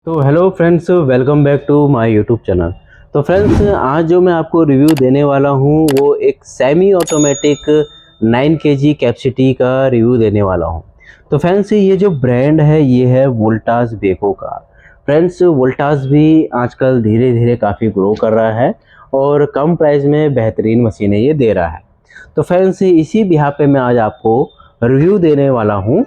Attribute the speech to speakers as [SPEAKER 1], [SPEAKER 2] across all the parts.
[SPEAKER 1] तो hello friends, welcome back to my YouTube channel. तो friends, आज जो मैं आपको रिव्यू देने वाला हूँ वो एक सेमी ऑटोमेटिक 9 केजी कैपेसिटी का रिव्यू देने वाला हूँ। तो फ्रेंड्स, ये जो ब्रांड है ये है वोल्टास बेको का। फ्रेंड्स, वोल्टास भी आजकल धीरे धीरे काफ़ी ग्रो कर रहा है और कम प्राइस में बेहतरीन मशीनें ये दे रहा है। तो फ्रेंड्स, इसी बिहाफ पे मैं आज आपको रिव्यू देने वाला हूँ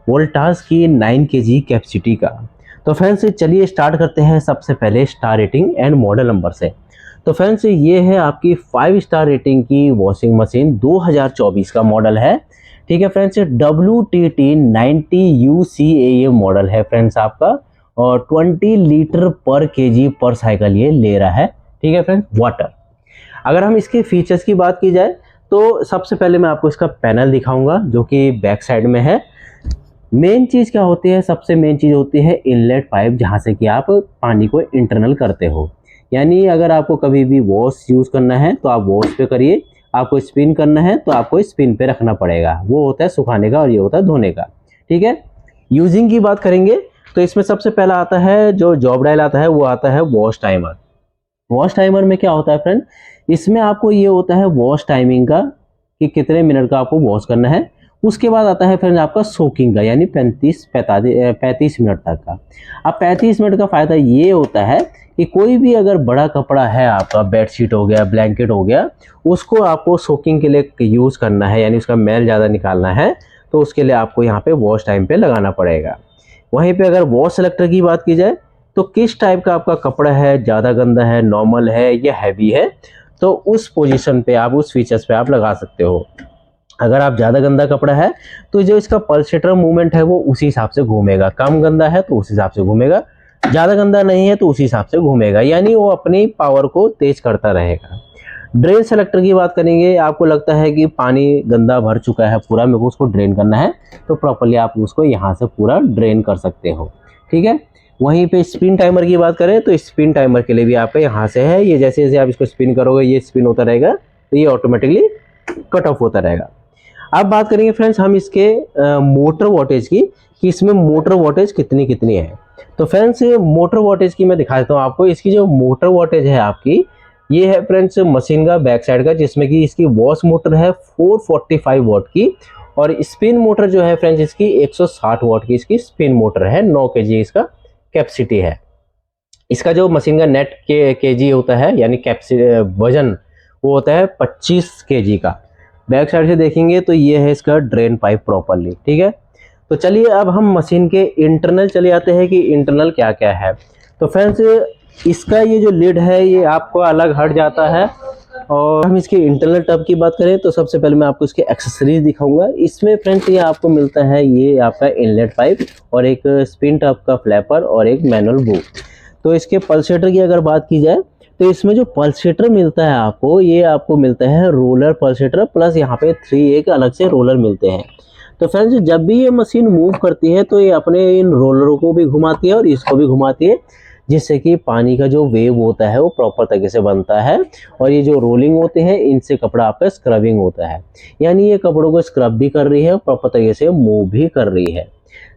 [SPEAKER 1] वोल्टास की 9 केजी कैपेसिटी का। तो फ्रेंड्स, चलिए स्टार्ट करते हैं सबसे पहले star rating and model number से। तो फ्रेंड्स, ये है आपकी 5 स्टार रेटिंग की वॉशिंग मशीन, 2024 का मॉडल है। ठीक है फ्रेंड्स, WTT 90 UCA मॉडल है फ्रेंड्स आपका, और 20 लीटर पर केजी पर साइकिल ये ले रहा है। ठीक है फ्रेंड्स, वाटर। अगर हम इसके फीचर्स की बात की जाए तो सबसे पहले मैं आपको इसका पैनल दिखाऊंगा जो कि बैक साइड में है। मेन चीज़ क्या होती है, सबसे मेन चीज़ होती है इनलेट पाइप, जहाँ से कि आप पानी को इंटरनल करते हो। यानी अगर आपको कभी भी वॉश यूज़ करना है तो आप वॉश पे करिए, आपको स्पिन करना है तो आपको स्पिन पे रखना पड़ेगा। वो होता है सुखाने का और ये होता है धोने का। ठीक है, यूजिंग की बात करेंगे तो इसमें सबसे पहला आता है जो जॉब डायल आता है, वो आता है वॉश टाइमर। वॉश टाइमर में क्या होता है फ्रेंड, इसमें आपको ये होता है वॉश टाइमिंग का कि कितने मिनट का आपको वॉश करना है। उसके बाद आता है फ्रेंड आपका सोकिंग का, यानी 35 मिनट तक का। अब 35 मिनट का फ़ायदा ये होता है कि कोई भी अगर बड़ा कपड़ा है आपका, बेडशीट हो गया, ब्लैंकेट हो गया, उसको आपको सोकिंग के लिए यूज़ करना है, यानी उसका मैल ज़्यादा निकालना है, तो उसके लिए आपको यहाँ पे वॉश टाइम पे लगाना पड़ेगा। वहीं पे अगर वॉश सेलेक्टर की बात की जाए तो किस टाइप का आपका कपड़ा है, ज़्यादा गंदा है, नॉर्मल है या हैवी है, तो उस पोजीशन पे आप, उस फीचर्स पे आप लगा सकते हो। अगर आप ज़्यादा गंदा कपड़ा है तो जो इसका पल्सेटर मूवमेंट है वो उसी हिसाब से घूमेगा, कम गंदा है तो उस हिसाब से घूमेगा, ज़्यादा गंदा नहीं है तो उसी हिसाब से घूमेगा, यानी वो अपनी पावर को तेज करता रहेगा। ड्रेन सेलेक्टर की बात करेंगे, आपको लगता है कि पानी गंदा भर चुका है पूरा, मेरे को उसको ड्रेन करना है, तो प्रॉपर्ली आप उसको यहाँ से पूरा ड्रेन कर सकते हो। ठीक है, वहीं पे स्पिन टाइमर की बात करें तो स्पिन टाइमर के लिए भी आपका यहाँ से है, ये जैसे जैसे आप इसको स्पिन करोगे ये स्पिन होता रहेगा, तो ये ऑटोमेटिकली कट ऑफ होता रहेगा। अब बात करेंगे फ्रेंड्स हम इसके मोटर वोल्टेज की, कि इसमें मोटर वोल्टेज कितनी कितनी है। तो फ्रेंड्स, मोटर वोल्टेज की मैं दिखा देता हूँ आपको। इसकी जो मोटर वोल्टेज है आपकी, ये है फ्रेंड्स मशीन का बैक साइड का, जिसमें कि इसकी वॉश मोटर है 445 वॉट की, और स्पिन मोटर जो है फ्रेंड्स इसकी 160 वॉट की इसकी स्पिन मोटर है। 9 केजी इसका कैपेसिटी है। इसका जो मशीन का नेट केजी होता है, यानी वजन, वो होता है 25 केजी का। बैक साइड से देखेंगे तो ये है इसका ड्रेन पाइप प्रॉपरली। ठीक है, तो चलिए अब हम मशीन के इंटरनल चले आते हैं कि इंटरनल क्या क्या है। तो फ्रेंड्स, इसका ये जो लिड है ये आपको अलग हट जाता है। और हम इसके इंटरनल टब की बात करें तो सबसे पहले मैं आपको इसके एक्सेसरीज दिखाऊंगा। इसमें फ्रेंड्स ये आपको मिलता है, ये आपका इनलेट पाइप और एक स्पिन टब का फ्लैपर और एक मैनुअल बुक। तो इसके पल्सेटर की अगर बात की जाए तो इसमें जो पल्सेटर मिलता है आपको, ये आपको मिलता है रोलर पल्सेटर, प्लस यहाँ पे 3 एक अलग से रोलर मिलते हैं। तो फ्रेंड्स, जब भी ये मशीन मूव करती है तो ये अपने इन रोलरों को भी घुमाती है और इसको भी घुमाती है, जिससे कि पानी का जो वेव होता है वो प्रॉपर तरीके से बनता है। और ये जो रोलिंग होते हैं इनसे कपड़ा आपका स्क्रबिंग होता है, यानी ये कपड़ों को स्क्रब भी कर रही है और प्रॉपर तरीके से मूव भी कर रही है।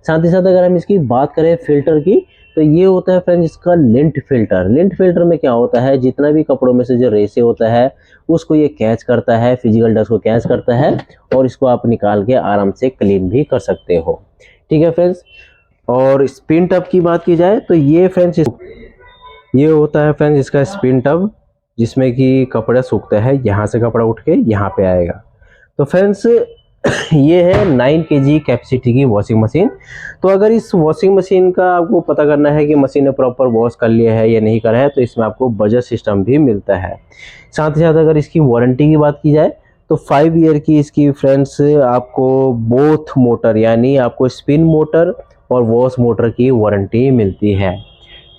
[SPEAKER 1] साथ ही साथ अगर हम इसकी बात करें फिल्टर की, तो ये होता है फ्रेंड्स इसका लिंट फिल्टर। लिंट फिल्टर में क्या होता है, जितना भी कपड़ों में से जो रेसे होता है उसको ये कैच करता है, फिजिकल डस्ट को कैच करता है, और इसको आप निकाल के आराम से क्लीन भी कर सकते हो। ठीक है फ्रेंड्स, और स्पिन टब की बात की जाए तो ये फ्रेंड्स, ये होता है फ्रेंड्स इसका स्पिन टब, जिसमें कि कपड़ा सूखता है, यहाँ से कपड़ा उठ के यहाँ पे आएगा। तो फ्रेंड्स, ये है 9 केजी कैपेसिटी की वॉशिंग मशीन। तो अगर इस वॉशिंग मशीन का आपको पता करना है कि मशीन ने प्रॉपर वॉश कर लिया है या नहीं करा है, तो इसमें आपको बजट सिस्टम भी मिलता है। साथ ही साथ अगर इसकी वारंटी की बात की जाए तो 5 ईयर की इसकी फ्रेंड्स आपको बोथ मोटर, यानी आपको स्पिन मोटर और वॉश मोटर की वारंटी मिलती है।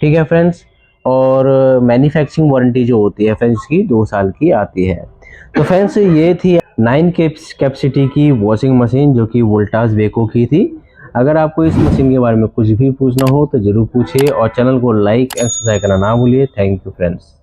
[SPEAKER 1] ठीक है फ्रेंड्स, और मैन्युफैक्चरिंग वारंटी जो होती है फ्रेंड्स इसकी 2 साल की आती है। तो फ्रेंड्स, ये थी 9 कैपेसिटी की वॉशिंग मशीन जो कि वोल्टास बेको की थी। अगर आपको इस मशीन के बारे में कुछ भी पूछना हो तो ज़रूर पूछिए, और चैनल को लाइक एंड सब्सक्राइब करना ना भूलिए। Thank you friends.